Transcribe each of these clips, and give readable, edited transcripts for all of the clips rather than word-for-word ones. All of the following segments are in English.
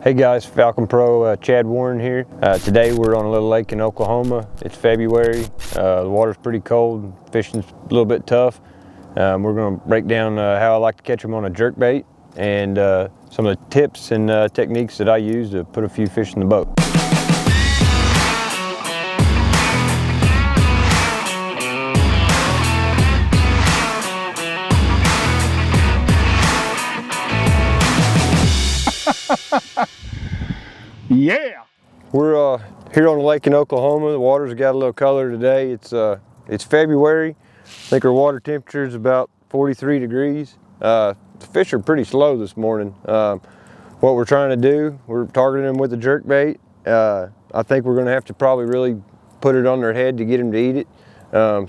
Hey guys, Falcon Pro Chad Warren here. Today we're on a little lake in Oklahoma. It's February. The water's pretty cold. Fishing's a little bit tough. We're going to break down how I like to catch them on a jerkbait and some of the tips and techniques that I use to put a few fish in the boat. Yeah! We're here on the lake in Oklahoma. The water's got a little color today. It's February. I think our water temperature is about 43 degrees. The fish are pretty slow this morning. What we're trying to do, we're targeting them with a jerkbait. I think we're going to have to probably really put it on their head to get them to eat it.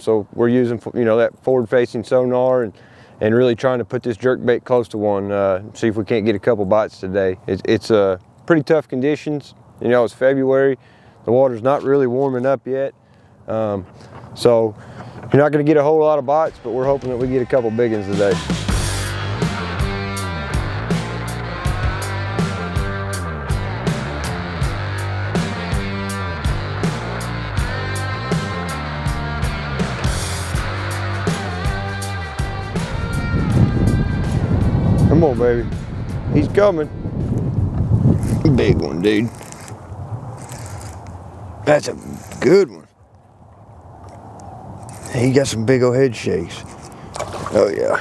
So we're using, that forward-facing sonar and really trying to put this jerkbait close to one. See if we can't get a couple bites today. It's pretty tough conditions. It's February. The water's not really warming up yet. So you're not going to get a whole lot of bites, but we're hoping that we get a couple big ones today. Come on, baby. He's coming. Big one, dude. That's a good one. He got some big old head shakes. Oh yeah.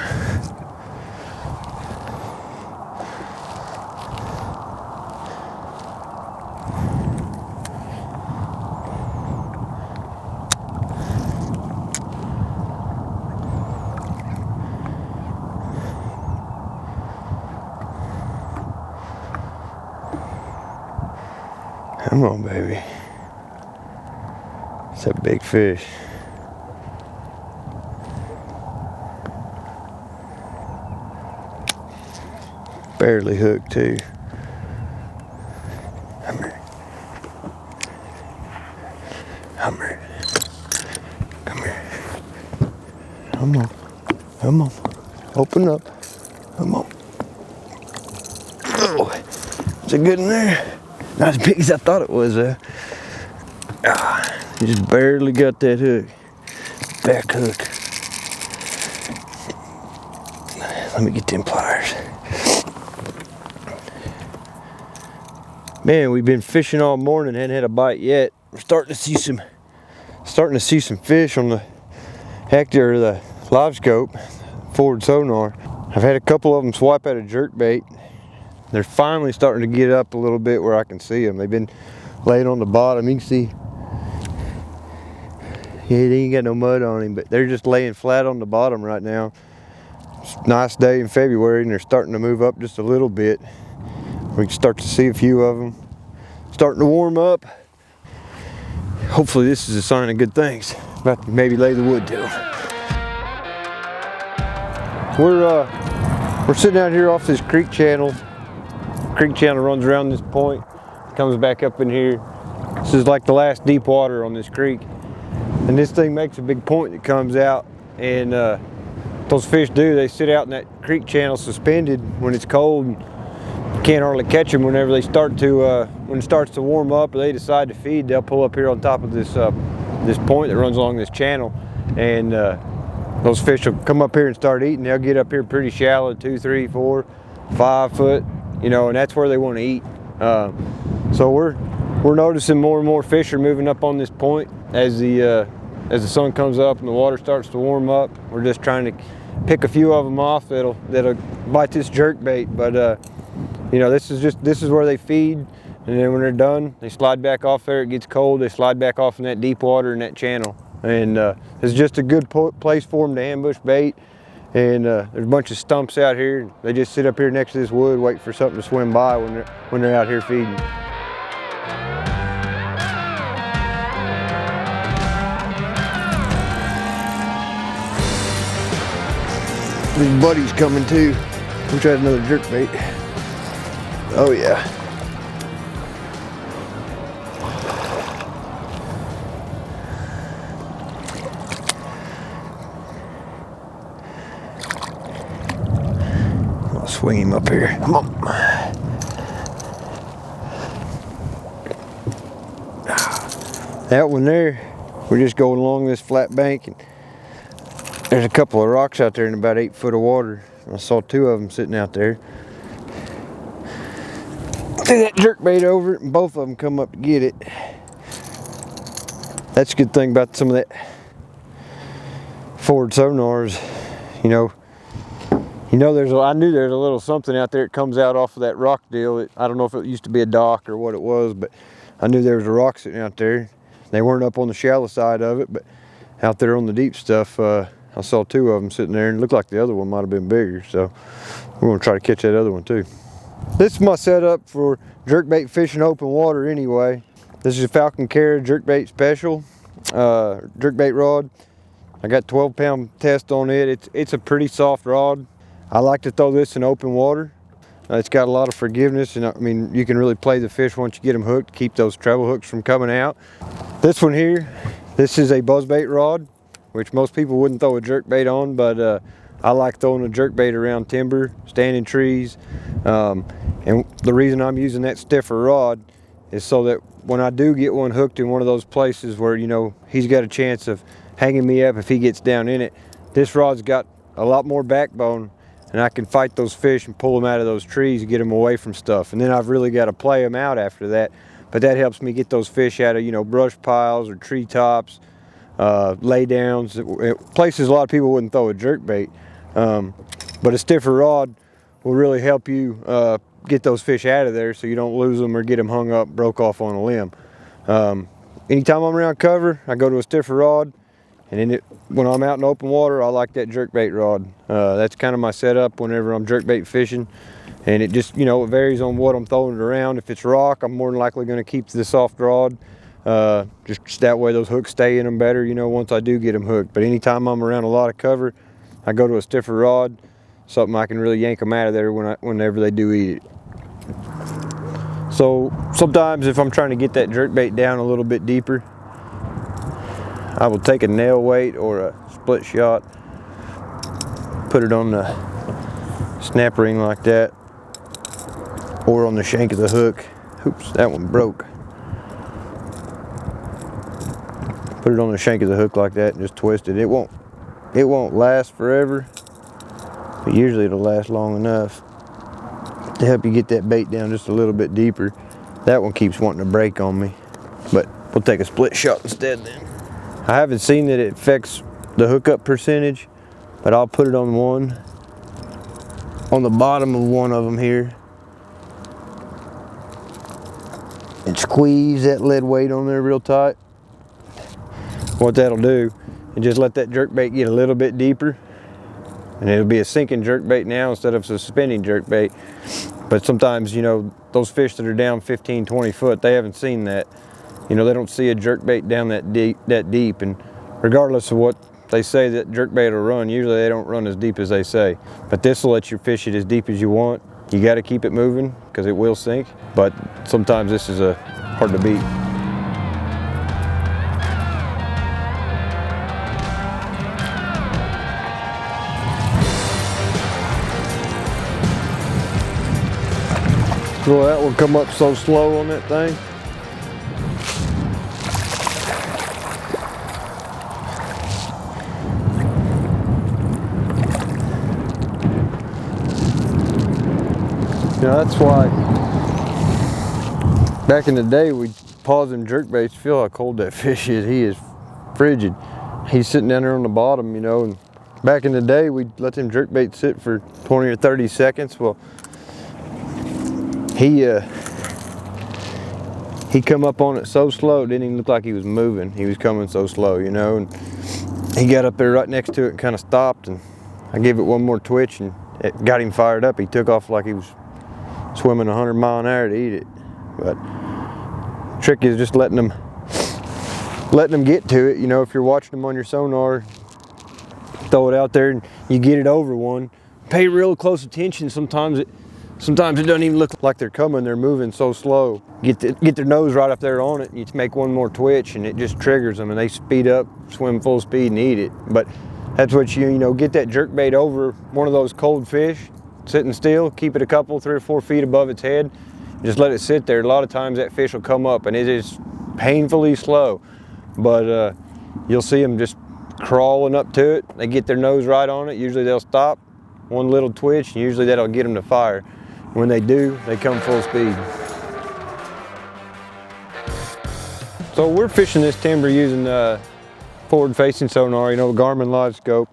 Come on, baby. It's a big fish. Barely hooked too. Come here. Come here. Come here. Come on. Come on. Open up. Come on. Oh, is it good in there? Not as big as I thought it was. You just barely got that hook. Back hook. Let me get them pliers. Man, we've been fishing all morning, hadn't had a bite yet. We're starting to see some fish on the Hector, the livescope, forward sonar. I've had a couple of them swipe at a jerkbait. They're finally starting to get up a little bit where I can see them. They've been laying on the bottom. You can see, yeah, they ain't got no mud on him, but they're just laying flat on the bottom right now. It's a nice day in February and they're starting to move up just a little bit. We can start to see a few of them starting to warm up. Hopefully this is a sign of good things. About to maybe lay the wood to them. We're sitting out here off this creek channel. Creek channel runs around this point, comes back up in here. This is like the last deep water on this creek. And this thing makes a big point that comes out, and those fish they sit out in that creek channel suspended when it's cold. And you can't hardly catch them whenever they start to, when it starts to warm up or they decide to feed, they'll pull up here on top of this this point that runs along this channel. And those fish will come up here and start eating. They'll get up here pretty shallow, 2, 3, 4, 5 foot. And that's where they want to eat. So we're noticing more and more fish are moving up on this point as the sun comes up and the water starts to warm up. We're just trying to pick a few of them off that'll bite this jerkbait. But this is where they feed, and then when they're done, they slide back off there. It gets cold, they slide back off in that deep water in that channel, and it's just a good place for them to ambush bait. And there's a bunch of stumps out here. They just sit up here next to this wood, wait for something to swim by when they're out here feeding. His buddy's coming too. We tried another jerkbait. Oh yeah. I'll swing him up here. Come on. That one there, we're just going along this flat bank, and there's a couple of rocks out there in about 8 foot of water. I saw 2 of them sitting out there. Threw that jerkbait over it, and both of them come up to get it. That's a good thing about some of that forward sonars. I knew there's a little something out there that comes out off of that rock deal. I don't know if it used to be a dock or what it was, but I knew there was a rock sitting out there. They weren't up on the shallow side of it, but out there on the deep stuff, I saw 2 of them sitting there, and it looked like the other one might have been bigger. So we're gonna try to catch that other one too. This is my setup for jerkbait fishing open water anyway. This is a Falcon jerkbait special, jerkbait rod. I got 12-pound test on it. It's a pretty soft rod. I like to throw this in open water. It's got a lot of forgiveness, and I mean, you can really play the fish once you get them hooked, keep those treble hooks from coming out. This one here, this is a buzzbait rod, which most people wouldn't throw a jerkbait on, but I like throwing a jerkbait around timber, standing trees. And the reason I'm using that stiffer rod is so that when I do get one hooked in one of those places where, he's got a chance of hanging me up if he gets down in it, this rod's got a lot more backbone, and I can fight those fish and pull them out of those trees and get them away from stuff. And then I've really got to play them out after that. But that helps me get those fish out of, brush piles or tree tops, lay downs, places a lot of people wouldn't throw a jerkbait. But a stiffer rod will really help you get those fish out of there so you don't lose them or get them hung up, broke off on a limb. Anytime I'm around cover, I go to a stiffer rod. And then when I'm out in open water, I like that jerkbait rod. That's kind of my setup whenever I'm jerkbait fishing. And it just, it varies on what I'm throwing it around. If it's rock, I'm more than likely going to keep the soft rod. Just that way those hooks stay in them better, once I do get them hooked. But anytime I'm around a lot of cover, I go to a stiffer rod, something I can really yank them out of there whenever they do eat it. So sometimes if I'm trying to get that jerkbait down a little bit deeper, I will take a nail weight or a split shot, put it on the snap ring like that, or on the shank of the hook. Oops, that one broke. Put it on the shank of the hook like that and just twist it. It won't last forever, but usually it'll last long enough to help you get that bait down just a little bit deeper. That one keeps wanting to break on me, but we'll take a split shot instead then. I haven't seen that it affects the hookup percentage, but I'll put it on the bottom of one of them here, and squeeze that lead weight on there real tight. What that'll do is just let that jerkbait get a little bit deeper, and it'll be a sinking jerkbait now instead of a suspending jerkbait. But sometimes, those fish that are down 15, 20 foot, they haven't seen that. They don't see a jerkbait down that deep, and regardless of what they say that jerkbait will run, usually they don't run as deep as they say. But this will let you fish it as deep as you want. You got to keep it moving because it will sink, but sometimes this is hard to beat. So that will come up so slow on that thing. That's why back in the day we'd pause them jerkbaits, feel how cold that fish is. He is frigid. He's sitting down there on the bottom, and back in the day we'd let them jerkbaits sit for 20 or 30 seconds. Well, he come up on it so slow, it didn't even look like he was moving. He was coming so slow, and he got up there right next to it and kind of stopped, and I gave it one more twitch and it got him fired up. He took off like he was swimming 100 miles an hour to eat it. But the trick is just letting them get to it. If you're watching them on your sonar, throw it out there and you get it over one, pay real close attention. Sometimes it doesn't even look like they're coming. They're moving so slow. Get their nose right up there on it, and you make one more twitch and it just triggers them, and they speed up, swim full speed and eat it. But that's what get that jerkbait over one of those cold fish, sitting still, keep it 3 or 4 feet above its head, just let it sit there. A lot of times that fish will come up and it is painfully slow, but you'll see them just crawling up to it. They get their nose right on it. Usually they'll stop, one little twitch, and usually that'll get them to fire. When they do, they come full speed. So we're fishing this timber using forward-facing sonar, you know, garmin livescope,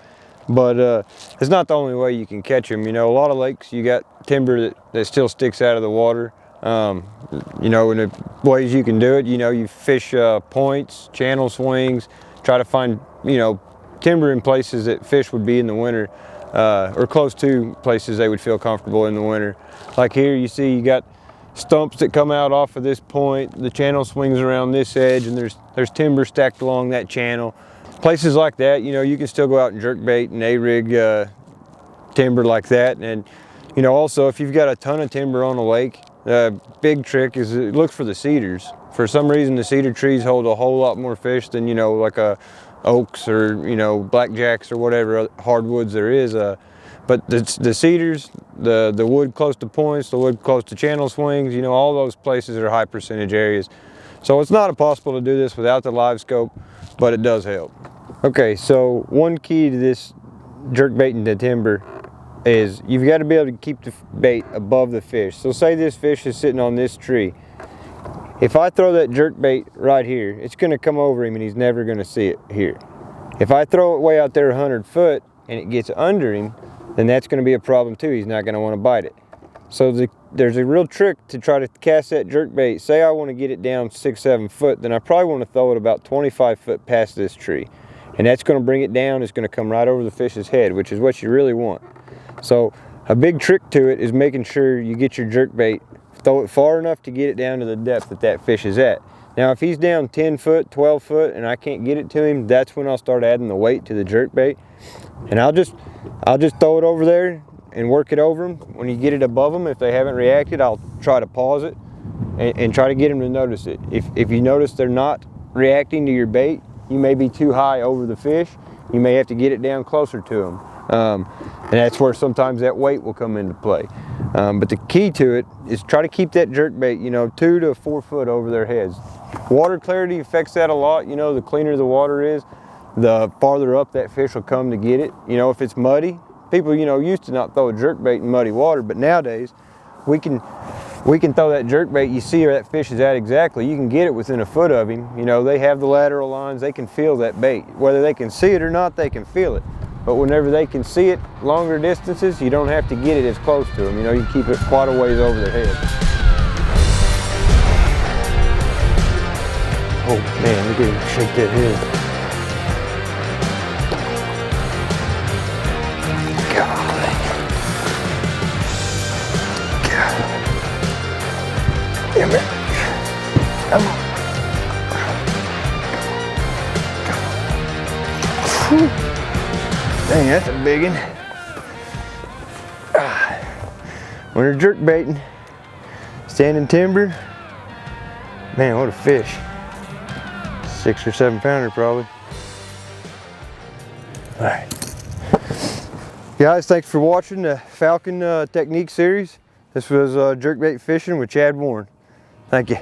but it's not the only way you can catch them. You know, a lot of lakes, you got timber that still sticks out of the water. You know, and the ways you can do it, you know, you fish points, channel swings, try to find, you know, timber in places that fish would be in the winter, or close to places they would feel comfortable in the winter. Like here, you see you got stumps that come out off of this point, the channel swings around this edge, and there's timber stacked along that channel. Places like that, you know, you can still go out and jerkbait and A-rig timber like that. And you know, also if you've got a ton of timber on a lake, the big trick is look for the cedars. For some reason, the cedar trees hold a whole lot more fish than, you know, like oaks or, you know, blackjacks or whatever hardwoods there is. But the cedars, the wood close to points, the wood close to channel swings, you know, all those places are high percentage areas. So it's not impossible to do this without the live scope, but it does help. Okay, so one key to this jerkbaiting the timber is you've got to be able to keep the bait above the fish. So say this fish is sitting on this tree. If I throw that jerkbait right here, it's going to come over him and he's never going to see it here. If I throw it way out there 100 foot and it gets under him, then that's going to be a problem too. He's not going to want to bite it. So there's a real trick to try to cast that jerkbait. Say I want to get it down 6-7 foot, then I probably want to throw it about 25 foot past this tree. And that's going to bring it down. It's going to come right over the fish's head, which is what you really want. So a big trick to it is making sure you get your jerkbait, throw it far enough to get it down to the depth that that fish is at. Now if he's down 10 foot, 12 foot, and I can't get it to him, that's when I'll start adding the weight to the jerkbait. And I'll just throw it over there and work it over them. When you get it above them, if they haven't reacted, I'll try to pause it and try to get them to notice it. If you notice they're not reacting to your bait, you may be too high over the fish. You may have to get it down closer to them. And that's where sometimes that weight will come into play. But the key to it is try to keep that jerkbait, you know, 2 to 4 foot over their heads. Water clarity affects that a lot. You know, the cleaner the water is, the farther up that fish will come to get it. You know, if it's muddy, people, you know, used to not throw a jerkbait in muddy water, but nowadays we can throw that jerkbait. You see where that fish is at exactly. You can get it within a foot of him. You know, they have the lateral lines. They can feel that bait. Whether they can see it or not, they can feel it. But whenever they can see it longer distances, you don't have to get it as close to them. You know, you keep it quite a ways over their head. Oh man, look at him shake that head. Golly. God. Damn it. Come on. Whew. Dang, that's a big one. When you're jerkbaiting, standing timber, man, what a fish. 6 or 7 pounder probably. All right. Guys, thanks for watching the Falcon Technique series. This was jerkbait fishing with Chad Warren. Thank you.